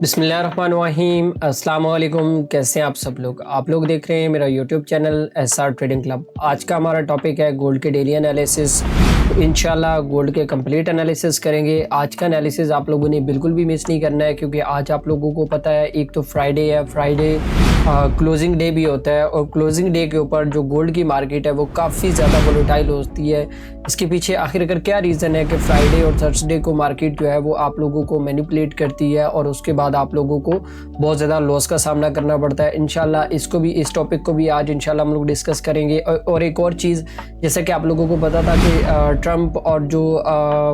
बिस्मिल्लाहिर्रहमानिर्रहीम, अस्सलाम वालेकुम। कैसे हैं आप लोग देख रहे हैं मेरा YouTube channel SR trading club. आज का हमारा टॉपिक है गोल्ड के डेली एनालिसिस। तो इंशाल्लाह गोल्ड के कंप्लीट एनालिसिस करेंगे। आज का एनालिसिस आप लोगों ने बिल्कुल भी मिस नहीं करना है, क्योंकि आज आप लोगों को पता है एक तो फ्राइडे है, फ्राइडे क्लोजिंग डे भी होता है, और क्लोजिंग डे के ऊपर जो गोल्ड की मार्केट है वो काफ़ी ज़्यादा वोलेटाइल होती है। इसके पीछे आखिरकार क्या रीज़न है कि फ्राइडे और थर्सडे को मार्केट जो है वो आप लोगों को मैनिपुलेट करती है, और उसके बाद आप लोगों को बहुत ज़्यादा लॉस का सामना करना पड़ता है। इंशाल्लाह इस टॉपिक को भी आज इंशाल्लाह हम लोग डिस्कस करेंगे। और एक और चीज़, जैसा कि आप लोगों को पता था कि ट्रंप और जो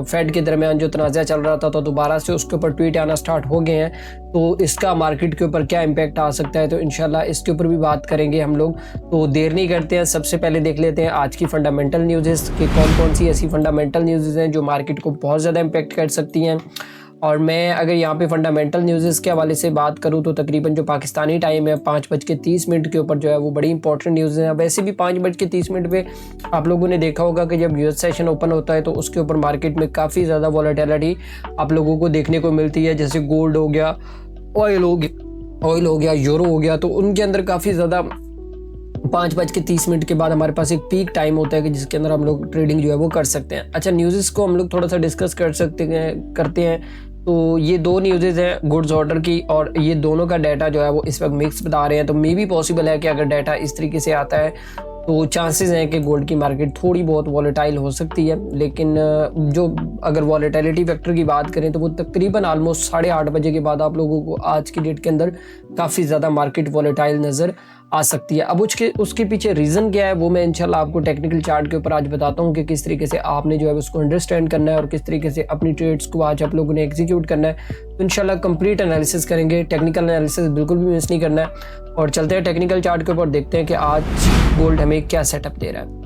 फेड के दरमियान जो तनाज़ा चल रहा था, तो दोबारा से उसके ऊपर ट्वीट आना स्टार्ट हो गए हैं, तो इसका मार्केट के ऊपर क्या इम्पैक्ट आ सकता है, तो इंशाल्लाह इसके ऊपर भी बात करेंगे हम लोग। तो देर नहीं करते हैं, सबसे पहले देख लेते हैं आज की फंडामेंटल न्यूज़ कि कौन कौन सी ऐसी फंडामेंटल न्यूज़ हैं जो मार्केट को बहुत ज़्यादा इम्पैक्ट कर सकती हैं। और मैं अगर यहाँ पे फंडामेंटल न्यूज़ के हवाले से बात करूँ तो तकरीबन जो पाकिस्तानी टाइम है 5:30 के ऊपर जो है वो बड़ी इंपॉर्टेंट न्यूज़ है। वैसे भी 5:30 पे आप लोगों ने देखा होगा कि जब यूएस सेशन ओपन होता है तो उसके ऊपर मार्केट में काफ़ी ज़्यादा वॉलेटिलिटी आप लोगों को देखने को मिलती है। जैसे गोल्ड हो गया, ऑयल हो गया, यूरो हो गया, तो उनके अंदर काफ़ी ज़्यादा 5:30 के बाद हमारे पास एक पीक टाइम होता है कि जिसके अंदर हम लोग ट्रेडिंग जो है वो कर सकते हैं। अच्छा, न्यूज़ को हम लोग थोड़ा सा डिस्कस करते हैं। तो ये दो न्यूज़ हैं गुड्स ऑर्डर की, और ये दोनों का डाटा जो है वो इस वक्त मिक्स बता रहे हैं। तो मे भी पॉसिबल है कि अगर डाटा इस तरीके से आता है तो चांसेस हैं कि गोल्ड की मार्केट थोड़ी बहुत वॉलेटाइल हो सकती है। लेकिन जो अगर वॉलेटिलिटी फैक्टर की बात करें तो वो तकरीबन ऑलमोस्ट 8:30 बजे के बाद आप लोगों को आज की डेट के अंदर काफ़ी ज़्यादा मार्केट वॉलेटाइल नज़र आ सकती है। अब उसके पीछे रीज़न क्या है वो मैं इंशाल्लाह आपको टेक्निकल चार्ट के ऊपर आज बताता हूँ कि किस तरीके से आपने जो है उसको अंडरस्टैंड करना है और किस तरीके से अपनी ट्रेड्स को आज आप लोगों ने एग्जीक्यूट करना है। तो इंशाल्लाह कंप्लीट एनालिसिस करेंगे, टेक्निकल एनालिसिस बिल्कुल भी मिस नहीं करना है। और चलते हैं टेक्निकल चार्ट के ऊपर, देखते हैं कि आज गोल्ड हमें क्या सेटअप दे रहा है।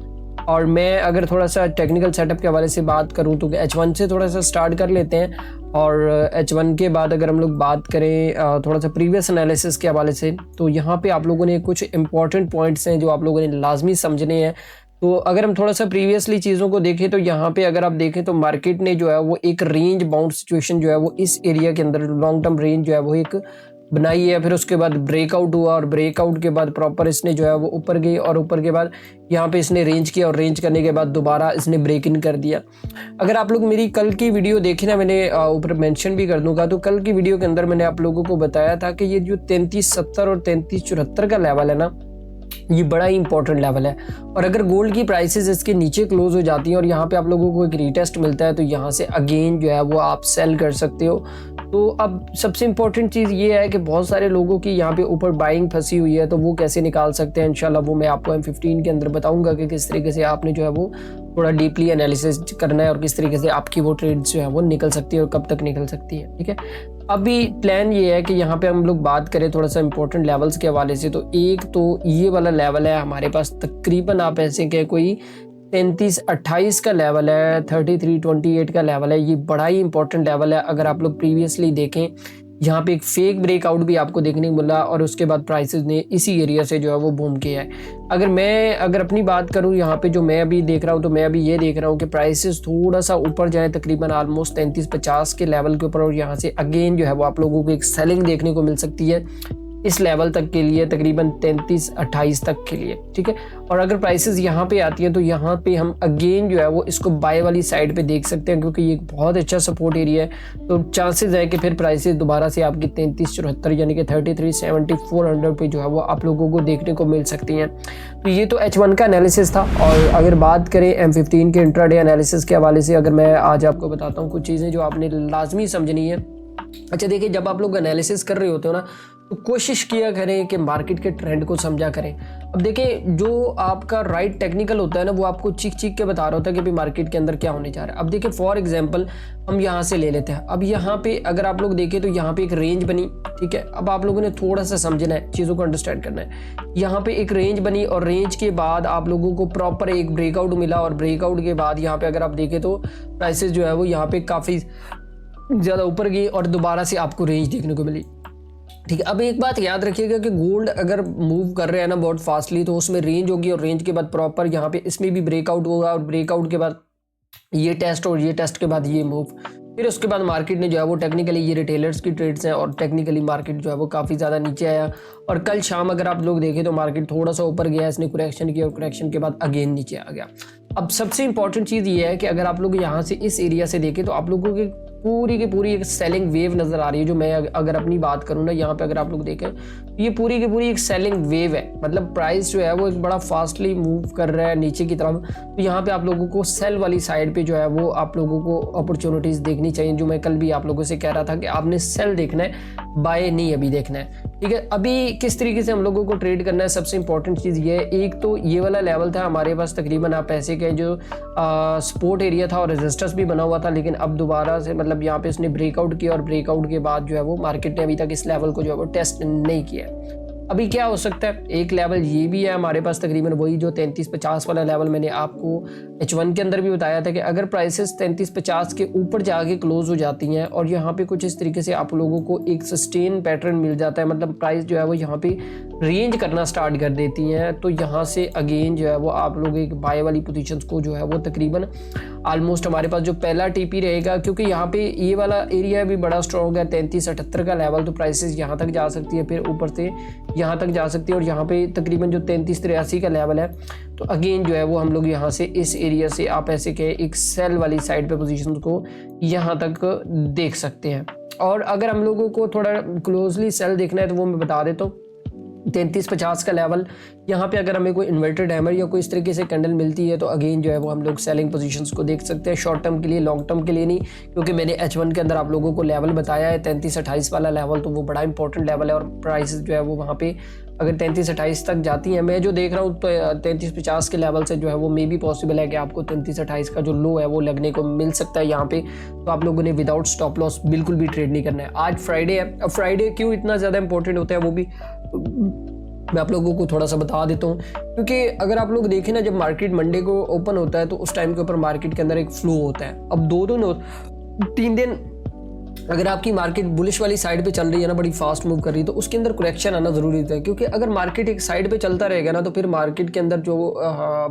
और मैं अगर थोड़ा सा टेक्निकल सेटअप के हवाले से बात करूं तो H1 से थोड़ा सा स्टार्ट कर लेते हैं। और H1 के बाद अगर हम लोग बात करें थोड़ा सा प्रीवियस एनालिसिस के हवाले से, तो यहाँ पे आप लोगों ने कुछ इंपॉर्टेंट पॉइंट्स हैं जो आप लोगों ने लाजमी समझने हैं। तो अगर हम थोड़ा सा प्रीवियसली चीज़ों को देखें तो यहाँ पे अगर आप देखें तो मार्केट ने जो है वो एक रेंज बाउंड सिचुएशन जो है वो इस एरिया के अंदर लॉन्ग टर्म रेंज जो है वो एक बनाई है। फिर उसके बाद ब्रेकआउट हुआ, और ब्रेकआउट के बाद प्रॉपर इसने जो है वो ऊपर गई, और ऊपर के बाद यहाँ पे इसने रेंज किया, और रेंज करने के बाद दोबारा इसने ब्रेक इन कर दिया। अगर आप लोग मेरी कल की वीडियो देखें ना, मैंने ऊपर मेंशन भी कर दूंगा, तो कल की वीडियो के अंदर मैंने आप लोगों को बताया था कि ये जो 3370 और 3374 का लेवल है ना, ये बड़ा ही इंपॉर्टेंट लेवल है। और अगर गोल्ड की प्राइसेस इसके नीचे क्लोज हो जाती हैं और यहाँ पे आप लोगों को एक रीटेस्ट मिलता है, तो यहाँ से अगेन जो है वो आप सेल कर सकते हो। तो अब सबसे इम्पोर्टेंट चीज़ ये है कि बहुत सारे लोगों की यहाँ पे ऊपर बाइंग फंसी हुई है, तो वो कैसे निकाल सकते हैं इंशाल्लाह वो मैं आपको M15 के अंदर बताऊंगा कि किस तरीके से आपने जो है वो थोड़ा डीपली एनालिसिस करना है, और किस तरीके से आपकी वो ट्रेड्स जो है वो निकल सकती है और कब तक निकल सकती है। ठीक है, अभी प्लान ये है कि यहाँ पे हम लोग बात करें थोड़ा सा इंपॉर्टेंट लेवल्स के हवाले से। तो एक तो ये वाला लेवल है हमारे पास, तकरीबन आप ऐसे के कोई 3328 का लेवल है, 3328 का लेवल है। ये बड़ा ही इंपॉर्टेंट लेवल है। अगर आप लोग प्रीवियसली देखें, यहाँ पे एक फेक ब्रेकआउट भी आपको देखने को मिला, और उसके बाद प्राइसेस ने इसी एरिया से जो है वो बूम किया है। अगर अपनी बात करूँ यहाँ पे जो मैं अभी देख रहा हूँ, तो मैं अभी ये देख रहा हूँ कि प्राइसेस थोड़ा सा ऊपर जाए, तकरीबन ऑलमोस्ट 3350 के लेवल के ऊपर, और यहाँ से अगेन जो है वो आप लोगों को एक सेलिंग देखने को मिल सकती है इस लेवल तक के लिए, तकरीबन 3328 तक के लिए। ठीक है, और अगर प्राइसेस यहाँ पे आती हैं तो यहाँ पे हम अगेन जो है वो इसको बाय वाली साइड पे देख सकते हैं, क्योंकि ये एक बहुत अच्छा सपोर्ट एरिया है। तो चांसेस है कि फिर प्राइसेस दोबारा से आपकी 3374 यानी कि 3370-400 पे जो है वो आप लोगों को देखने को मिल सकती हैं। तो ये तो H1 का एनालिसिस था। और अगर बात करें M15 के इंट्राडे एनालिसिस के हवाले से, अगर मैं आज आपको बताता हूँ कुछ चीज़ें जो आपने लाजमी समझनी है। अच्छा देखिए, जब आप लोग एनालिसिस कर रहे होते हो ना, तो कोशिश किया करें कि मार्केट के ट्रेंड को समझा करें। अब देखें, जो आपका राइट टेक्निकल होता है ना, वो आपको चीख के बता रहा होता है कि भाई मार्केट के अंदर क्या होने जा रहा है। अब देखिए फॉर एग्जांपल हम यहाँ से ले लेते हैं। अब यहाँ पे अगर आप लोग देखें तो यहाँ पे एक रेंज बनी। ठीक है, अब आप लोगों ने थोड़ा सा समझना है, चीज़ों को अंडरस्टैंड करना है। यहाँ पे एक रेंज बनी, और रेंज के बाद आप लोगों को प्रॉपर एक ब्रेकआउट मिला, और ब्रेकआउट के बाद यहाँ पे अगर आप देखें तो प्राइसेस जो है वो यहाँ पे काफ़ी ज़्यादा ऊपर गई, और दोबारा से आपको रेंज देखने को मिली। ठीक है। अब एक बात याद रखिएगा कि गोल्ड अगर मूव कर रहे हैं ना बहुत फास्टली, तो उसमें रेंज होगी और रेंज के बाद प्रॉपर यहाँ पे इसमें भी ब्रेकआउट होगा और ब्रेकआउट के बाद ये टेस्ट और ये टेस्ट के बाद ये मूव, फिर उसके बाद मार्केट ने जो है वो टेक्निकली, ये रिटेलर्स की ट्रेड्स हैं और टेक्निकली मार्केट जो है वो काफ़ी ज़्यादा नीचे आया। और कल शाम अगर आप लोग देखें तो मार्केट थोड़ा सा ऊपर गया, इसने करेक्शन किया और करेक्शन के बाद अगेन नीचे आ गया। अब सबसे इंपॉर्टेंट चीज़ ये है कि अगर आप लोग यहाँ से इस एरिया से देखें तो आप लोगों की पूरी एक सेलिंग वेव नज़र आ रही है। जो मैं अगर अपनी बात करूँ ना, यहाँ पे अगर आप लोग देखें तो ये पूरी की पूरी एक सेलिंग वेव है। मतलब प्राइस जो है वो एक बड़ा फास्टली मूव कर रहा है नीचे की तरफ। तो यहाँ पे आप लोगों को सेल वाली साइड पे जो है वो आप लोगों को अपॉर्चुनिटीज़ देखनी चाहिए। जो मैं कल भी आप लोगों से कह रहा था कि आपने सेल देखना है, बाय नहीं अभी देखना है। ठीक है, अभी किस तरीके से हम लोगों को ट्रेड करना है, सबसे इंपॉर्टेंट चीज़ ये है। एक तो ये वाला लेवल था हमारे पास तकरीबन आप पैसे के जो सपोर्ट एरिया था और रेजिस्टेंस भी बना हुआ था, लेकिन अब दोबारा से मतलब यहाँ पे इसने ब्रेकआउट किया और ब्रेकआउट के बाद जो है वो मार्केट ने अभी तक इस लेवल को जो है वो टेस्ट नहीं किया। अभी क्या हो सकता है, एक लेवल ये भी है हमारे पास तकरीबन वही जो 3350 वाला लेवल मैंने आपको H1 के अंदर भी बताया था कि अगर प्राइसेस 3350 के ऊपर जाके क्लोज हो जाती हैं और यहाँ पे कुछ इस तरीके से आप लोगों को एक सस्टेन पैटर्न मिल जाता है, मतलब प्राइस जो है वो यहाँ पे रेंज करना स्टार्ट कर देती हैं, तो यहाँ से अगेन जो है वो आप लोग एक बाय वाली पोजीशंस को जो है वो तकरीबन ऑलमोस्ट हमारे पास जो पहला टीपी रहेगा, क्योंकि यहाँ पे ये वाला एरिया भी बड़ा स्ट्रॉन्ग है 3378 का लेवल, तो प्राइसेस यहाँ तक जा सकती है, फिर ऊपर से यहाँ तक जा सकती है और यहाँ पे तकरीबन जो 3383 का लेवल है, तो अगेन जो है वो हम लोग यहाँ से इस एरिया से आप ऐसे कहें एक सेल वाली साइड पे पोजीशन को यहाँ तक देख सकते हैं। और अगर हम लोगों को थोड़ा क्लोजली सेल देखना है तो वो मैं बता देता हूँ 3350 का लेवल। यहाँ पे अगर हमें कोई इन्वर्टेड हैमर या कोई इस तरीके से कैंडल मिलती है तो अगेन जो है वो हम लोग सेलिंग पोजीशंस को देख सकते हैं, शॉर्ट टर्म के लिए, लॉन्ग टर्म के लिए नहीं, क्योंकि मैंने H1 के अंदअंदर आप लोगों को लेवल बताया है 3328 वाला लेवल, तो वो बड़ा इंपॉर्टेंट लेवल है और प्राइसेस जो है वो वहाँ पे अगर 3328 तक जाती हैं, मैं जो देख रहा हूँ तो 3350 के लेवल से जो है वो मे भी पॉसिबल है कि आपको 3328 का जो लो है वो लगने को मिल सकता है यहाँ पे। तो आप लोगों ने विदाउट स्टॉप लॉस बिल्कुल भी ट्रेड नहीं करना है। आज फ्राइडे है, अब फ्राइडे क्यों इतना ज़्यादा इंपॉर्टेंट होता है वो भी मैं आप लोगों को थोड़ा सा बता देता हूँ, क्योंकि अगर आप लोग देखें ना, जब मार्केट मंडे को ओपन होता है तो उस टाइम के ऊपर मार्केट के अंदर एक फ्लो होता है। अब 3 दिन अगर आपकी मार्केट बुलिश वाली साइड पे चल रही है ना, बड़ी फास्ट मूव कर रही है, तो उसके अंदर करेक्शन आना जरूरी है, क्योंकि अगर मार्केट एक साइड पे चलता रहेगा ना तो फिर मार्केट के अंदर जो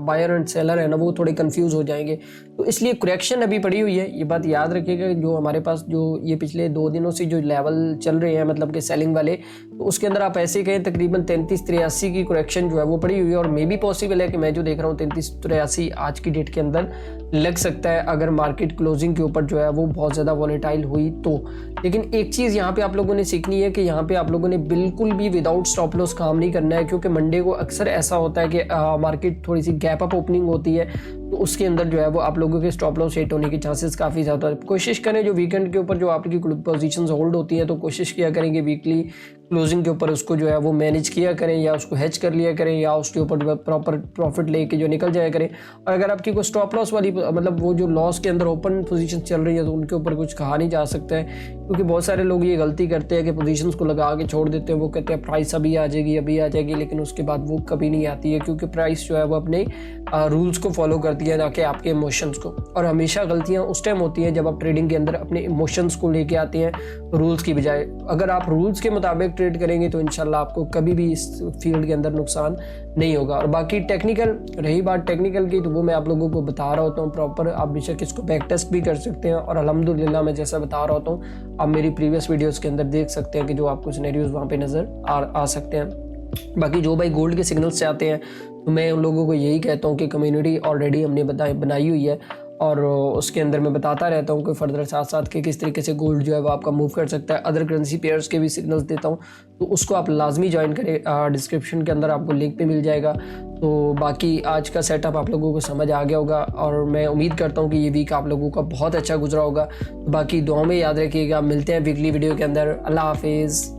बायर एंड सेलर है ना वो थोड़े कंफ्यूज हो जाएंगे। तो इसलिए करेक्शन अभी पड़ी हुई है, ये बात याद रखिएगा। जो हमारे पास जो ये पिछले 2 दिनों से जो लेवल चल रहे हैं मतलब कि सेलिंग वाले, तो उसके अंदर आप ऐसे कहें तकरीबन 3383 की करेक्शन जो है वो पड़ी हुई है और मे भी पॉसिबल है कि मैं जो देख रहा हूँ 3383 आज की डेट के अंदर लग सकता है अगर मार्केट क्लोजिंग के ऊपर जो है वो बहुत ज़्यादा वॉलेटाइल हुई तो। लेकिन एक चीज़ यहाँ पे आप लोगों ने सीखनी है कि यहाँ पे आप लोगों ने बिल्कुल भी विदाउट स्टॉप लॉस काम नहीं करना है, क्योंकि मंडे को अक्सर ऐसा होता है कि मार्केट थोड़ी सी गैप अप ओपनिंग होती है, तो उसके अंदर जो है वो आप लोगों के स्टॉप लॉस हिट होने के चांसेस काफ़ी ज़्यादा है। कोशिश करें जो वीकेंड के ऊपर जो आपकी पोजीशंस होल्ड होती हैं तो कोशिश किया करें कि वीकली क्लोजिंग के ऊपर उसको जो है वो मैनेज किया करें या उसको हेज कर लिया करें या उसके ऊपर प्रॉपर प्रॉफिट लेके जो निकल जाया करें। और अगर आपकी कोई स्टॉप लॉस वाली मतलब वो जो लॉस के अंदर ओपन पोजीशन चल रही है तो उनके ऊपर कुछ कहा नहीं जा सकता है, क्योंकि बहुत सारे लोग ये गलती करते हैं कि पोजीशंस को लगा के छोड़ देते हैं। वो कहते हैं प्राइस अभी आ जाएगी, लेकिन उसके बाद वो कभी नहीं आती है, क्योंकि प्राइस जो है वो अपने रूल्स को फॉलो करती है ना कि आपके इमोशंस को। और हमेशा गलतियाँ उस टाइम होती हैं जब आप ट्रेडिंग के अंदर अपने इमोशंस को लेके आते हैं रूल्स की बजाय। अगर आप रूल्स के मुताबिक ट्रेड करेंगे तो इंशाल्लाह आपको कभी भी इस फील्ड के अंदर नुकसान नहीं होगा। और बाकी टेक्निकल, रही बात टेक्निकल की, तो वो मैं आप लोगों को बता रहा होता हूँ प्रॉपर, आप बेशक इसको बैक टेस्ट भी कर सकते हैं। और अल्हम्दुलिल्लाह मैं जैसा बता रहा होता हूँ आप मेरी प्रीवियस वीडियोज़ के अंदर देख सकते हैं कि जो आपको सिनेरियोज वहाँ पे नज़र आ सकते हैं। बाकी जो भाई गोल्ड के सिग्नल्स से आते हैं तो मैं उन लोगों को यही कहता हूँ कि कम्युनिटी ऑलरेडी हमने बनाई हुई है और उसके अंदर मैं बताता रहता हूँ कि फर्दर साथ साथ के किस तरीके से गोल्ड जो है वो आपका मूव कर सकता है। अदर करेंसी पेयर्स के भी सिग्नल्स देता हूँ, तो उसको आप लाजमी ज्वाइन करें, डिस्क्रिप्शन के अंदर आपको लिंक पे मिल जाएगा। तो बाकी आज का सेटअप आप लोगों को समझ आ गया होगा और मैं उम्मीद करता हूँ कि ये वीक आप लोगों का बहुत अच्छा गुजरा होगा। बाकी दुआ में याद रखिएगा, मिलते हैं वीकली वीडियो के अंदर। अल्लाह हाफिज़।